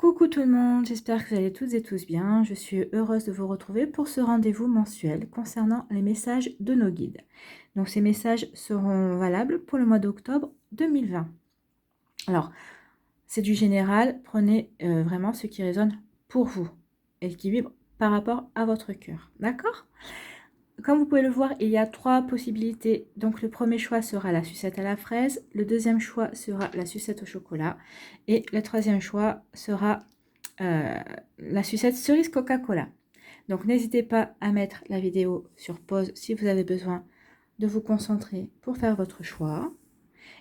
Coucou tout le monde, j'espère que vous allez toutes et tous bien. Je suis heureuse de vous retrouver pour ce rendez-vous mensuel concernant les messages de nos guides. Donc ces messages seront valables pour le mois d'octobre 2020. Alors, c'est du général, prenez vraiment ce qui résonne pour vous et qui vibre par rapport à votre cœur. D'accord? Comme vous pouvez le voir, il y a 3 possibilités. Donc le premier choix sera la sucette à la fraise, le deuxième choix sera la sucette au chocolat et le troisième choix sera la sucette cerise Coca-Cola. Donc n'hésitez pas à mettre la vidéo sur pause si vous avez besoin de vous concentrer pour faire votre choix.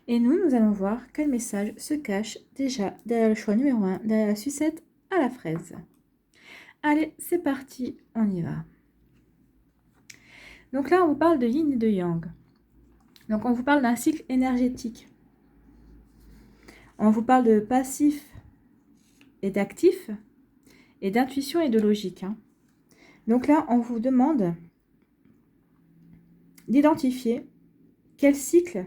Et nous allons voir quel message se cache déjà derrière le choix numéro 1, derrière la sucette à la fraise. Allez, c'est parti, on y va. Donc là, on vous parle de yin et de yang. Donc on vous parle d'un cycle énergétique. On vous parle de passif et d'actif, et d'intuition et de logique. Donc là, on vous demande d'identifier quel cycle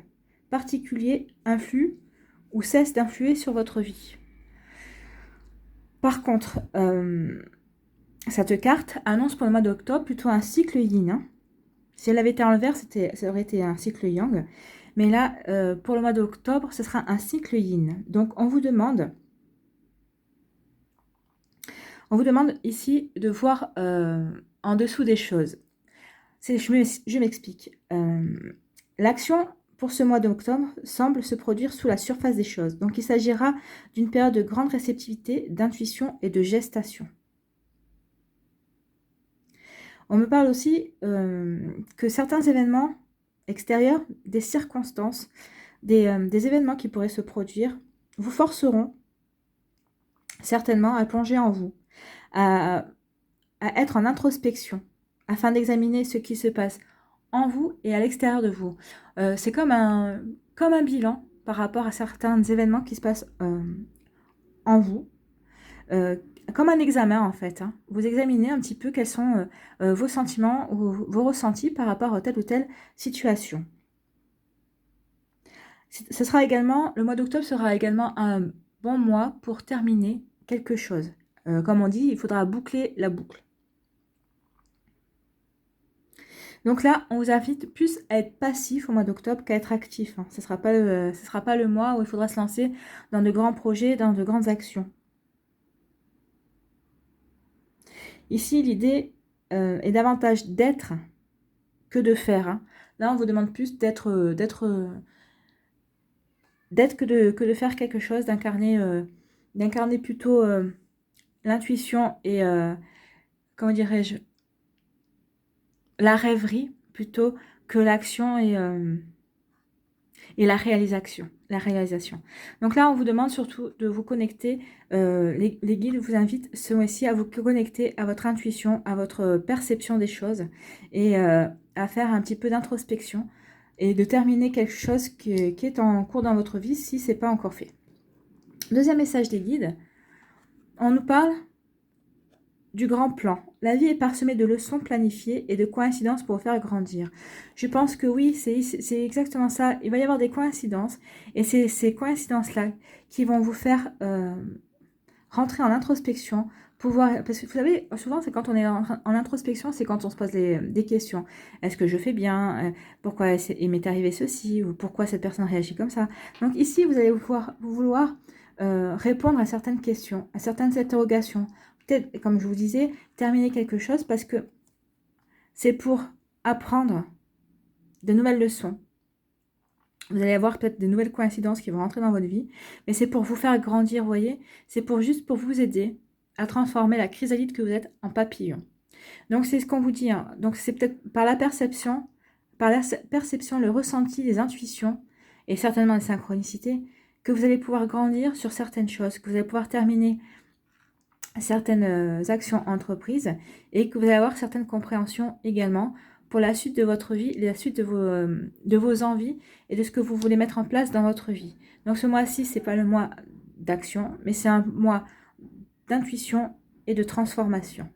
particulier influe ou cesse d'influer sur votre vie. Par contre, cette carte annonce pour le mois d'octobre plutôt un cycle yin. Si elle avait été en l'envers, ça aurait été un cycle yang. Mais là, pour le mois d'octobre, ce sera un cycle yin. Donc, on vous demande ici de voir en dessous des choses. Je m'explique. L'action pour ce mois d'octobre semble se produire sous la surface des choses. Donc, il s'agira d'une période de grande réceptivité, d'intuition et de gestation. On me parle aussi que certains événements extérieurs, des circonstances, des événements qui pourraient se produire, vous forceront certainement à plonger en vous, à être en introspection, afin d'examiner ce qui se passe en vous et à l'extérieur de vous. C'est comme un bilan par rapport à certains événements qui se passent en vous, comme un examen en fait. Vous examinez un petit peu quels sont vos sentiments ou vos ressentis par rapport à telle ou telle situation. Le mois d'octobre sera également un bon mois pour terminer quelque chose. Comme on dit, il faudra boucler la boucle. Donc là, on vous invite plus à être passif au mois d'octobre qu'à être actif. Ce ne sera pas le mois où il faudra se lancer dans de grands projets, dans de grandes actions. Ici, l'idée est davantage d'être que de faire. Là, on vous demande plus d'être que de faire quelque chose, d'incarner plutôt l'intuition et, comment dirais-je, la rêverie plutôt que l'action et la réalisation. Donc là, on vous demande surtout de vous connecter, les guides vous invitent ce mois-ci à vous connecter à votre intuition, à votre perception des choses et à faire un petit peu d'introspection et de terminer quelque chose qui est en cours dans votre vie si ce n'est pas encore fait. Deuxième message des guides, on nous parle du grand plan. La vie est parsemée de leçons planifiées et de coïncidences pour vous faire grandir. Je pense que oui, c'est exactement ça. Il va y avoir des coïncidences et c'est ces coïncidences-là qui vont vous faire rentrer en introspection, parce que vous savez, souvent c'est quand on est en introspection, c'est quand on se pose des questions. Est-ce que je fais bien? Pourquoi il m'est arrivé ceci? Ou pourquoi cette personne réagit comme ça? Donc ici, vous allez vouloir répondre à certaines questions, à certaines interrogations. Peut-être, comme je vous disais, terminer quelque chose parce que c'est pour apprendre de nouvelles leçons. Vous allez avoir peut-être de nouvelles coïncidences qui vont rentrer dans votre vie, mais c'est pour vous faire grandir, vous voyez. C'est juste pour vous aider à transformer la chrysalide que vous êtes en papillon. Donc, c'est ce qu'on vous dit. Donc, c'est peut-être par la perception, le ressenti, les intuitions et certainement les synchronicités que vous allez pouvoir grandir sur certaines choses, que vous allez pouvoir terminer certaines actions entreprises et que vous allez avoir certaines compréhensions également pour la suite de votre vie, la suite de vos envies et de ce que vous voulez mettre en place dans votre vie. Donc ce mois-ci, ce n'est pas le mois d'action, mais c'est un mois d'intuition et de transformation.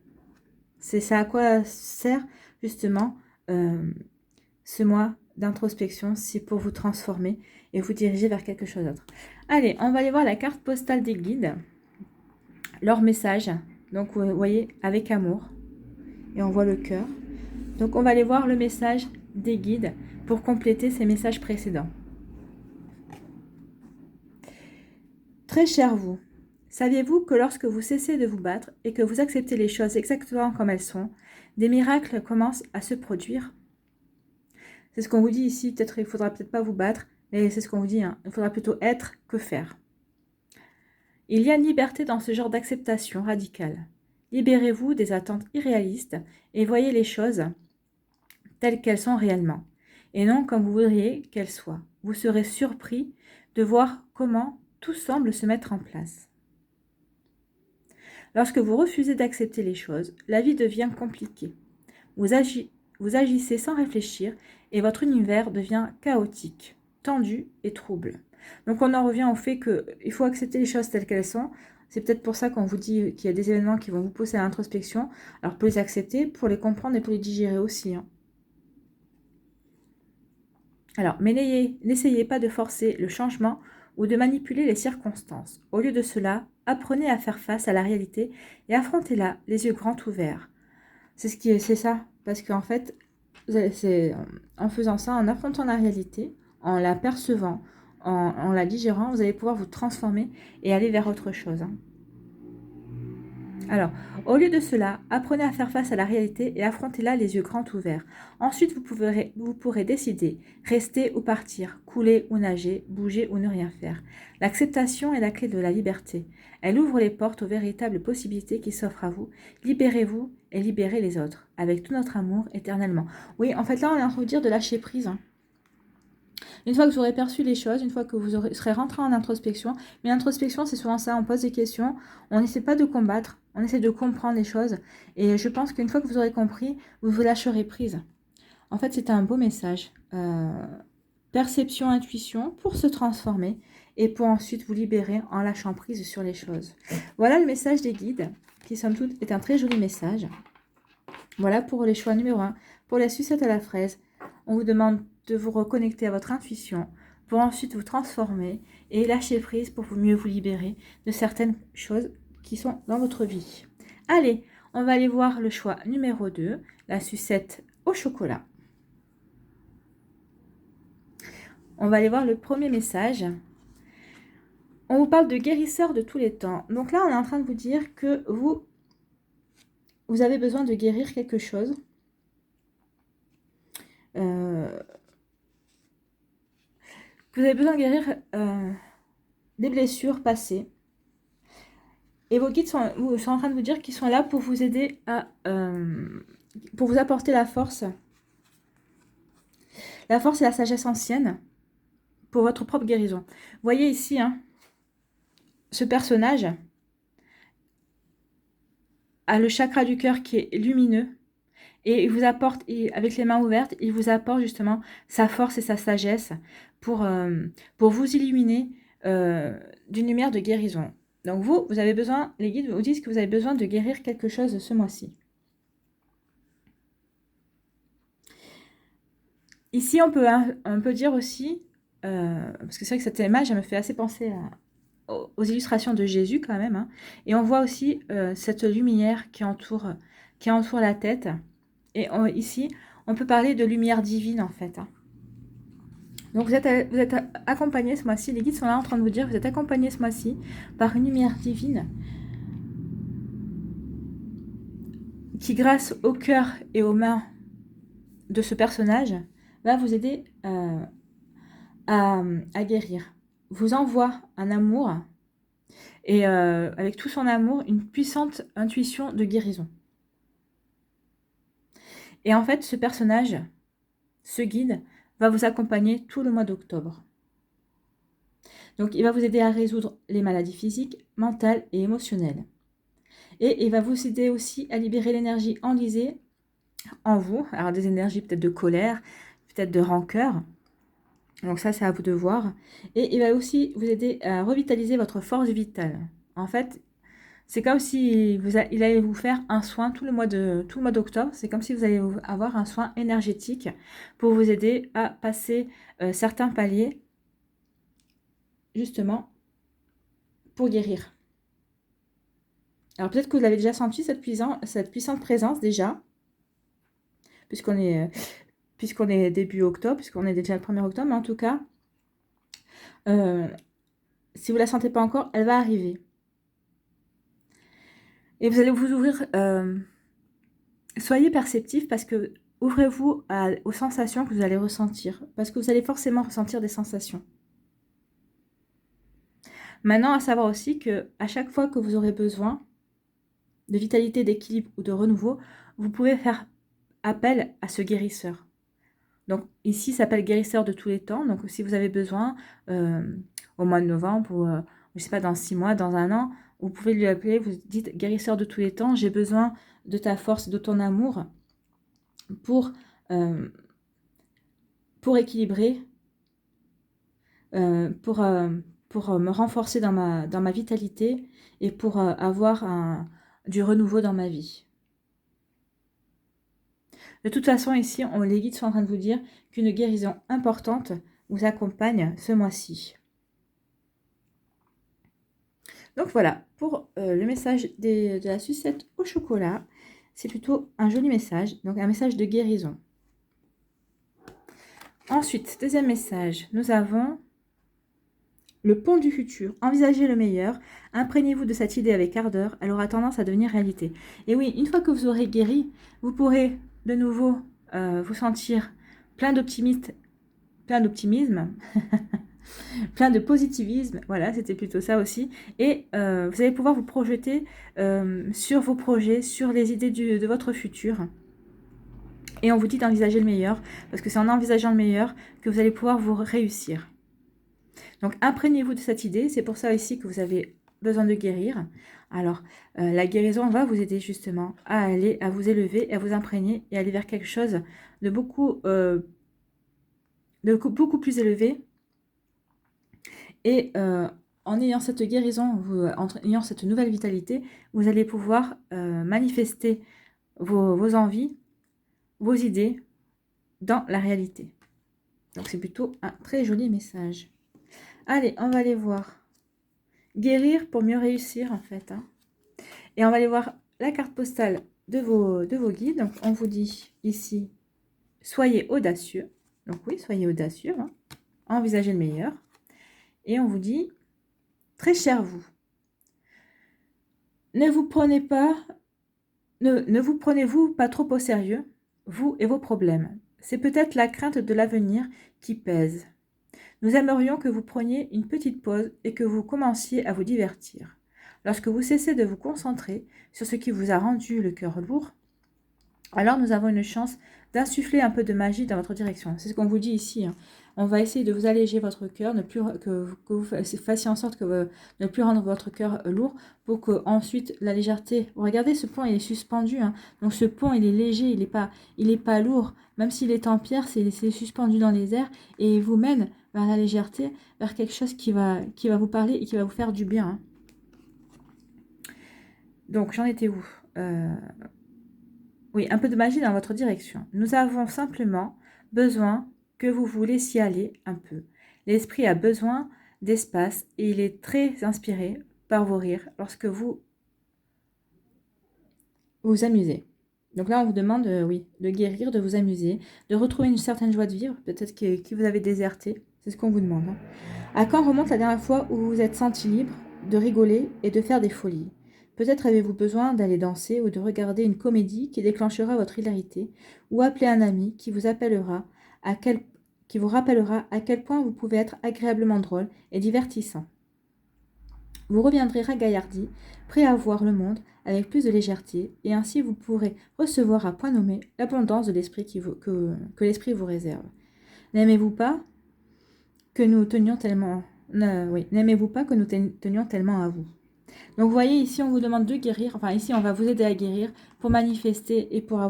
C'est ça à quoi sert justement ce mois d'introspection, c'est pour vous transformer et vous diriger vers quelque chose d'autre. Allez, on va aller voir la carte postale des guides. leur message. Donc, vous voyez, avec amour. Et on voit le cœur. Donc, on va aller voir le message des guides pour compléter ces messages précédents. Très cher vous, saviez-vous que lorsque vous cessez de vous battre et que vous acceptez les choses exactement comme elles sont, des miracles commencent à se produire? C'est ce qu'on vous dit ici. Peut-être il ne faudra peut-être pas vous battre, mais c'est ce qu'on vous dit. Hein. Il faudra plutôt être que faire. Il y a une liberté dans ce genre d'acceptation radicale. Libérez-vous des attentes irréalistes et voyez les choses telles qu'elles sont réellement, et non comme vous voudriez qu'elles soient. Vous serez surpris de voir comment tout semble se mettre en place. Lorsque vous refusez d'accepter les choses, la vie devient compliquée. Vous agissez sans réfléchir et votre univers devient chaotique, tendu et trouble. Donc on en revient au fait qu'il faut accepter les choses telles qu'elles sont. C'est peut-être pour ça qu'on vous dit qu'il y a des événements qui vont vous pousser à l'introspection. Alors pour les accepter, pour les comprendre et pour les digérer aussi. Hein. Alors, mais n'essayez pas de forcer le changement ou de manipuler les circonstances. Au lieu de cela, apprenez à faire face à la réalité et affrontez-la les yeux grands ouverts. C'est ça, parce qu'en fait, c'est en faisant ça, en affrontant la réalité, en la percevant, en la digérant, vous allez pouvoir vous transformer et aller vers autre chose. Hein. Alors, au lieu de cela, apprenez à faire face à la réalité et affrontez-la les yeux grands ouverts. Ensuite, vous pourrez décider, rester ou partir, couler ou nager, bouger ou ne rien faire. L'acceptation est la clé de la liberté. Elle ouvre les portes aux véritables possibilités qui s'offrent à vous. Libérez-vous et libérez les autres, avec tout notre amour éternellement. Oui, en fait, là, on est en train de vous dire de lâcher prise. Hein. Une fois que vous aurez perçu les choses, une fois que vous serez rentré en introspection, mais l'introspection, c'est souvent ça, on pose des questions, on n'essaie pas de combattre, on essaie de comprendre les choses, et je pense qu'une fois que vous aurez compris, vous vous lâcherez prise. En fait, c'est un beau message. Perception, intuition, pour se transformer, et pour ensuite vous libérer en lâchant prise sur les choses. Voilà le message des guides, qui somme toute est un très joli message. Voilà pour les choix numéro 1. Pour la sucette à la fraise, on vous demande de vous reconnecter à votre intuition pour ensuite vous transformer et lâcher prise pour mieux vous libérer de certaines choses qui sont dans votre vie. Allez, on va aller voir le choix numéro 2, la sucette au chocolat. On va aller voir le premier message. On vous parle de guérisseur de tous les temps. Donc là, on est en train de vous dire que vous avez besoin de guérir quelque chose. Vous avez besoin de guérir des blessures passées. Et vos guides sont en train de vous dire qu'ils sont là pour vous aider pour vous apporter la force. La force et la sagesse ancienne pour votre propre guérison. Vous voyez ici, hein, ce personnage a le chakra du cœur qui est lumineux. Et il vous apporte, avec les mains ouvertes, il vous apporte justement sa force et sa sagesse pour vous illuminer d'une lumière de guérison. Donc vous avez besoin, les guides vous disent que vous avez besoin de guérir quelque chose ce mois-ci. Ici, on peut dire aussi, parce que c'est vrai que cette image, elle me fait assez penser aux illustrations de Jésus quand même, hein, et on voit aussi cette lumière qui entoure la tête. Et ici, on peut parler de lumière divine en fait. Hein. Donc vous êtes accompagné ce mois-ci, les guides sont là en train de vous dire, vous êtes accompagné ce mois-ci par une lumière divine qui, grâce au cœur et aux mains de ce personnage, va vous aider à guérir. Vous envoie un amour et avec tout son amour, une puissante intuition de guérison. Et en fait, ce personnage, ce guide, va vous accompagner tout le mois d'octobre. Donc, il va vous aider à résoudre les maladies physiques, mentales et émotionnelles. Et il va vous aider aussi à libérer l'énergie enlisée en vous. Alors, des énergies peut-être de colère, peut-être de rancœur. Donc ça, c'est à vous de voir. Et il va aussi vous aider à revitaliser votre force vitale. En fait, c'est comme si il allait vous faire un soin tout le mois d'octobre. C'est comme si vous allez avoir un soin énergétique pour vous aider à passer certains paliers, justement, pour guérir. Alors peut-être que vous l'avez déjà senti, cette puissante présence déjà, puisqu'on est début octobre, puisqu'on est déjà le 1er octobre, mais en tout cas, si vous ne la sentez pas encore, elle va arriver. Et vous allez vous ouvrir, soyez perceptif parce que ouvrez-vous aux sensations que vous allez ressentir, parce que vous allez forcément ressentir des sensations. Maintenant, à savoir aussi que à chaque fois que vous aurez besoin de vitalité, d'équilibre ou de renouveau, vous pouvez faire appel à ce guérisseur. Donc ici, ça s'appelle guérisseur de tous les temps. Donc si vous avez besoin au mois de novembre ou je sais pas, dans 6 mois, dans 1 an, vous pouvez lui appeler, vous dites guérisseur de tous les temps, j'ai besoin de ta force, de ton amour pour équilibrer, pour me renforcer dans ma vitalité et pour avoir du renouveau dans ma vie. De toute façon, ici, les guides sont en train de vous dire qu'une guérison importante vous accompagne ce mois-ci. Donc voilà, pour le message de la sucette au chocolat, c'est plutôt un joli message, donc un message de guérison. Ensuite, deuxième message, nous avons le pont du futur. Envisagez le meilleur, imprégnez-vous de cette idée avec ardeur, elle aura tendance à devenir réalité. Et oui, une fois que vous aurez guéri, vous pourrez de nouveau vous sentir plein d'optimisme, plein de positivisme, voilà, c'était plutôt ça aussi. Et vous allez pouvoir vous projeter sur vos projets, sur les idées de votre futur. Et on vous dit d'envisager le meilleur, parce que c'est en envisageant le meilleur que vous allez pouvoir vous réussir. Donc, imprégnez-vous de cette idée. C'est pour ça ici que vous avez besoin de guérir. Alors, la guérison va vous aider justement à vous élever, à vous imprégner et aller vers quelque chose de beaucoup plus élevé. Et en ayant cette guérison, en ayant cette nouvelle vitalité, vous allez pouvoir manifester vos envies, vos idées dans la réalité. Donc, c'est plutôt un très joli message. Allez, on va aller voir. Guérir pour mieux réussir, en fait. Hein. Et on va aller voir la carte postale de vos guides. Donc, on vous dit ici, soyez audacieux. Donc oui, soyez audacieux. Hein. Envisagez le meilleur. Et on vous dit, très cher vous, ne vous prenez-vous pas trop au sérieux, vous et vos problèmes. C'est peut-être la crainte de l'avenir qui pèse. Nous aimerions que vous preniez une petite pause et que vous commenciez à vous divertir. Lorsque vous cessez de vous concentrer sur ce qui vous a rendu le cœur lourd, alors nous avons une chance d'insuffler un peu de magie dans votre direction. C'est ce qu'on vous dit ici. Hein. On va essayer de vous alléger votre cœur, que vous fassiez en sorte de ne plus rendre votre cœur lourd pour que ensuite la légèreté... Regardez, ce pont, il est suspendu. Hein. Donc ce pont, il est léger, il est pas lourd. Même s'il est en pierre, c'est suspendu dans les airs et il vous mène vers la légèreté, vers quelque chose qui va vous parler et qui va vous faire du bien. Hein. Donc, j'en étais où Oui, un peu de magie dans votre direction. Nous avons simplement besoin que vous vous laissiez aller un peu. L'esprit a besoin d'espace et il est très inspiré par vos rires lorsque vous vous amusez. Donc là, on vous demande, oui, de guérir, de vous amuser, de retrouver une certaine joie de vivre, peut-être que vous avez déserté. C'est ce qu'on vous demande. Hein. À quand remonte la dernière fois où vous vous êtes senti libre de rigoler et de faire des folies? Peut-être avez-vous besoin d'aller danser ou de regarder une comédie qui déclenchera votre hilarité, ou appeler un ami qui vous rappellera à quel point vous pouvez être agréablement drôle et divertissant. Vous reviendrez ragaillardi, prêt à voir le monde avec plus de légèreté, et ainsi vous pourrez recevoir à point nommé l'abondance de l'esprit que l'esprit vous réserve. N'aimez-vous pas que nous tenions tellement... n'aimez-vous pas que nous tenions tellement à vous? Donc vous voyez, ici on vous demande de guérir, enfin ici on va vous aider à guérir pour manifester et pour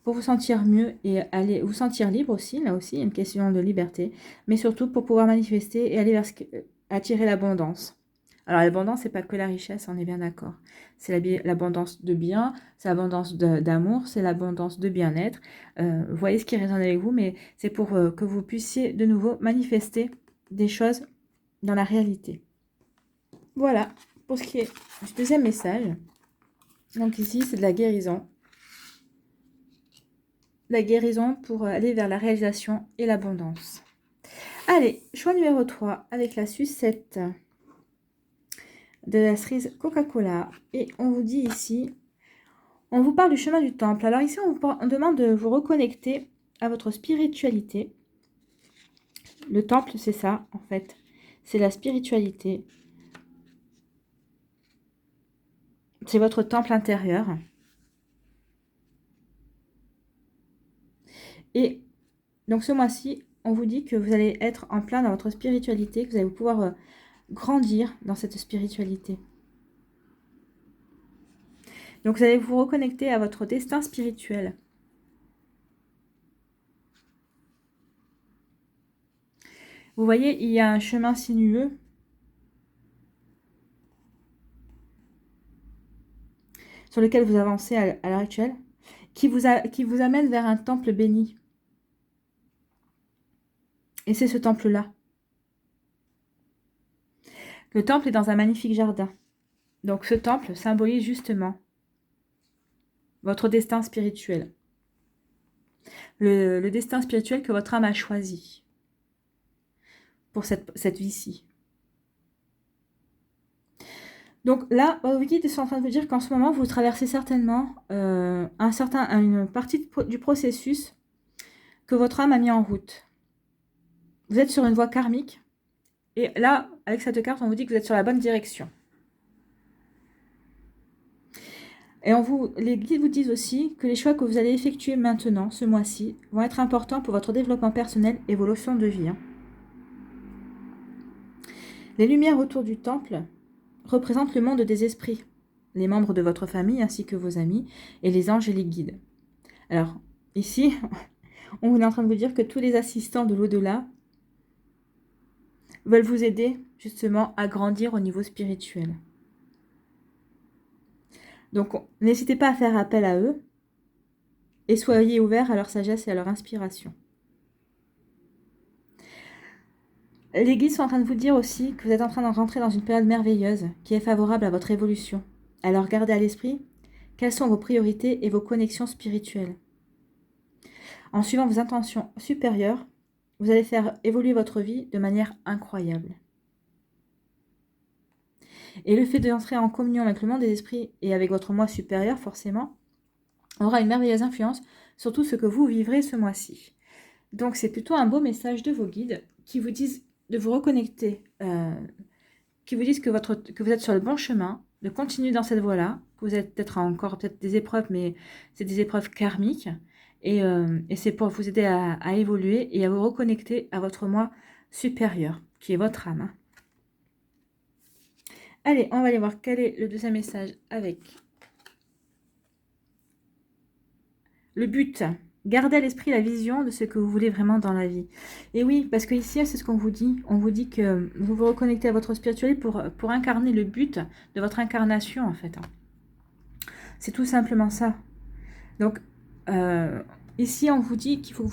vous sentir mieux et aller vous sentir libre aussi, là aussi, une question de liberté, mais surtout pour pouvoir manifester et aller vers attirer l'abondance. Alors l'abondance, c'est pas que la richesse, on est bien d'accord. C'est l'abondance de bien, c'est l'abondance d'amour, c'est l'abondance de bien-être. Vous voyez ce qui résonne avec vous, mais c'est pour que vous puissiez de nouveau manifester des choses dans la réalité. Voilà, pour ce qui est du deuxième message. Donc ici, c'est de la guérison. La guérison pour aller vers la réalisation et l'abondance. Allez, choix numéro 3 avec la sucette de la cerise Coca-Cola. Et on vous dit ici, on vous parle du chemin du temple. Alors ici, on demande de vous reconnecter à votre spiritualité. Le temple, c'est ça, en fait. C'est la spiritualité. C'est votre temple intérieur. Et donc ce mois-ci, on vous dit que vous allez être en plein dans votre spiritualité, que vous allez pouvoir grandir dans cette spiritualité. Donc vous allez vous reconnecter à votre destin spirituel. Vous voyez, il y a un chemin sinueux sur lequel vous avancez à l'heure actuelle, qui vous amène vers un temple béni. Et c'est ce temple-là. Le temple est dans un magnifique jardin. Donc ce temple symbolise justement votre destin spirituel. Le destin spirituel que votre âme a choisi pour cette vie-ci. Donc là, vos guides sont en train de vous dire qu'en ce moment, vous traversez certainement une partie du processus que votre âme a mis en route. Vous êtes sur une voie karmique. Et là, avec cette carte, on vous dit que vous êtes sur la bonne direction. Et les guides vous disent aussi que les choix que vous allez effectuer maintenant, ce mois-ci, vont être importants pour votre développement personnel et vos leçons de vie. Les lumières autour du temple représentent le monde des esprits, les membres de votre famille ainsi que vos amis et les anges et les guides. Alors, ici, on est en train de vous dire que tous les assistants de l'au-delà veulent vous aider justement à grandir au niveau spirituel. Donc, n'hésitez pas à faire appel à eux et soyez ouverts à leur sagesse et à leur inspiration. Les guides sont en train de vous dire aussi que vous êtes en train de rentrer dans une période merveilleuse qui est favorable à votre évolution. Alors, gardez à l'esprit quelles sont vos priorités et vos connexions spirituelles. En suivant vos intentions supérieures, vous allez faire évoluer votre vie de manière incroyable. Et le fait d'entrer en communion avec le monde des esprits et avec votre moi supérieur, forcément, aura une merveilleuse influence sur tout ce que vous vivrez ce mois-ci. Donc, c'est plutôt un beau message de vos guides qui vous disent de vous reconnecter, qui vous disent que vous êtes sur le bon chemin, de continuer dans cette voie-là, que vous êtes peut-être encore des épreuves, mais c'est des épreuves karmiques, et c'est pour vous aider à évoluer et à vous reconnecter à votre moi supérieur, qui est votre âme. Allez, on va aller voir quel est le deuxième message avec le but. Gardez à l'esprit la vision de ce que vous voulez vraiment dans la vie. Et oui, parce que ici, c'est ce qu'on vous dit. On vous dit que vous vous reconnectez à votre spiritualité pour incarner le but de votre incarnation, en fait. C'est tout simplement ça. Donc, ici, on vous dit qu'il faut que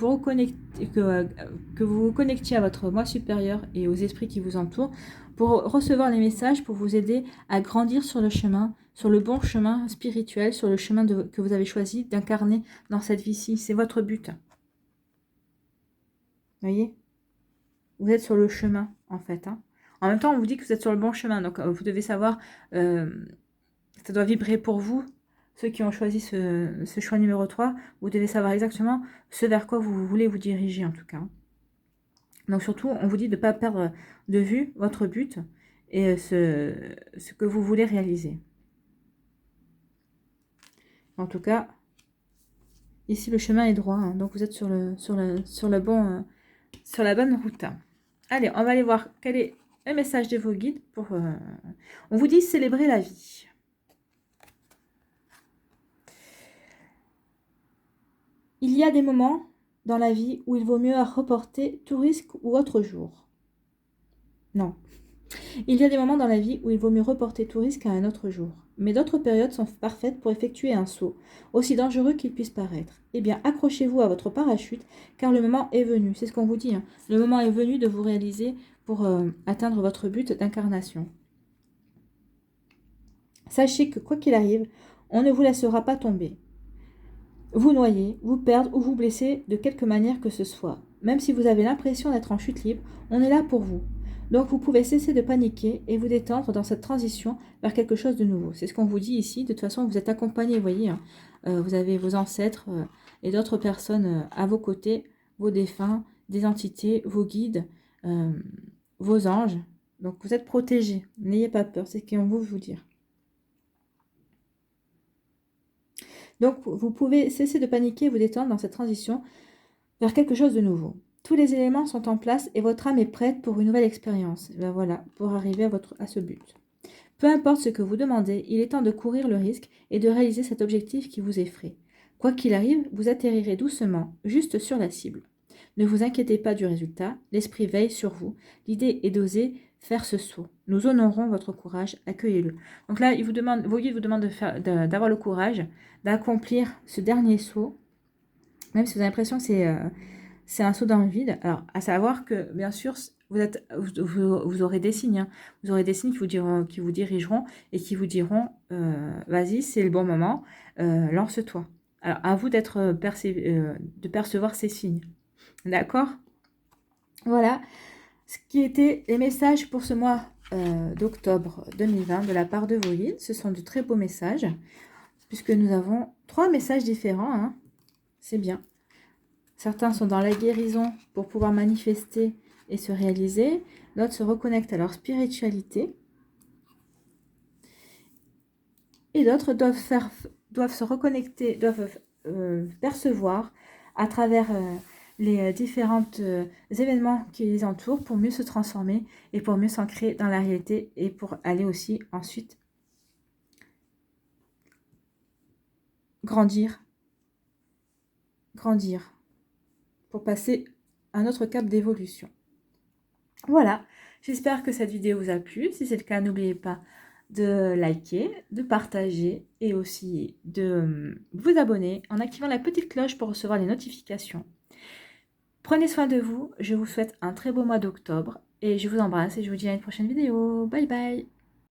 vous vous connectiez à votre moi supérieur et aux esprits qui vous entourent pour recevoir les messages, pour vous aider à grandir sur le chemin, sur le bon chemin spirituel, sur le chemin que vous avez choisi d'incarner dans cette vie-ci. C'est votre but. Vous voyez? Vous êtes sur le chemin, en fait. En même temps, on vous dit que vous êtes sur le bon chemin. Donc, vous devez savoir, ça doit vibrer pour vous. Ceux qui ont choisi ce choix numéro 3, vous devez savoir exactement ce vers quoi vous voulez vous diriger, en tout cas. Donc surtout, on vous dit de ne pas perdre de vue votre but et ce que vous voulez réaliser. En tout cas, ici le chemin est droit, donc vous êtes sur la bonne route. Allez, on va aller voir quel est le message de vos guides. On vous dit célébrer la vie. Il y a des moments dans la vie où il vaut mieux reporter tout risque ou autre jour. Non. Il y a des moments dans la vie où il vaut mieux reporter tout risque à un autre jour. Mais d'autres périodes sont parfaites pour effectuer un saut, aussi dangereux qu'il puisse paraître. Eh bien, accrochez-vous à votre parachute, car le moment est venu. C'est ce qu'on vous dit. Le moment est venu de vous réaliser pour atteindre votre but d'incarnation. Sachez que quoi qu'il arrive, On ne vous laissera pas tomber, vous noyer, vous perdre ou vous blesser de quelque manière que ce soit. Même si vous avez l'impression d'être en chute libre, on est là pour vous. Donc vous pouvez cesser de paniquer et vous détendre dans cette transition vers quelque chose de nouveau. C'est ce qu'on vous dit ici. De toute façon, vous êtes accompagné, vous voyez. Hein. Vous avez vos ancêtres et d'autres personnes à vos côtés, vos défunts, des entités, vos guides, vos anges. Donc vous êtes protégés. N'ayez pas peur, c'est ce qu'on veut vous dire. Donc, vous pouvez cesser de paniquer et vous détendre dans cette transition vers quelque chose de nouveau. Tous les éléments sont en place et votre âme est prête pour une nouvelle expérience. Et bien voilà, pour arriver à ce but. Peu importe ce que vous demandez, il est temps de courir le risque et de réaliser cet objectif qui vous effraie. Quoi qu'il arrive, vous atterrirez doucement, juste sur la cible. Ne vous inquiétez pas du résultat, l'esprit veille sur vous. L'idée est d'oser faire ce saut. Nous honorons votre courage, accueillez-le. Donc là, vos guides vous demandent d'avoir le courage d'accomplir ce dernier saut, même si vous avez l'impression que c'est un saut dans le vide. Alors, à savoir que, bien sûr, vous aurez des signes. Hein. Vous aurez des signes qui vous dirigeront et qui vous diront vas-y, c'est le bon moment, lance-toi. Alors, à vous de percevoir ces signes. D'accord? Voilà ce qui étaient les messages pour ce mois d'octobre 2020 de la part de vos guides. Ce sont de très beaux messages, puisque nous avons 3 messages différents. Hein. C'est bien. Certains sont dans la guérison pour pouvoir manifester et se réaliser. D'autres se reconnectent à leur spiritualité. Et d'autres doivent se reconnecter, doivent percevoir à travers les différents événements qui les entourent pour mieux se transformer et pour mieux s'ancrer dans la réalité et pour aller aussi ensuite grandir pour passer à un autre cap d'évolution. Voilà, j'espère que cette vidéo vous a plu. Si c'est le cas, n'oubliez pas de liker, de partager et aussi de vous abonner en activant la petite cloche pour recevoir les notifications. Prenez soin de vous, je vous souhaite un très beau mois d'octobre et je vous embrasse et je vous dis à une prochaine vidéo. Bye bye!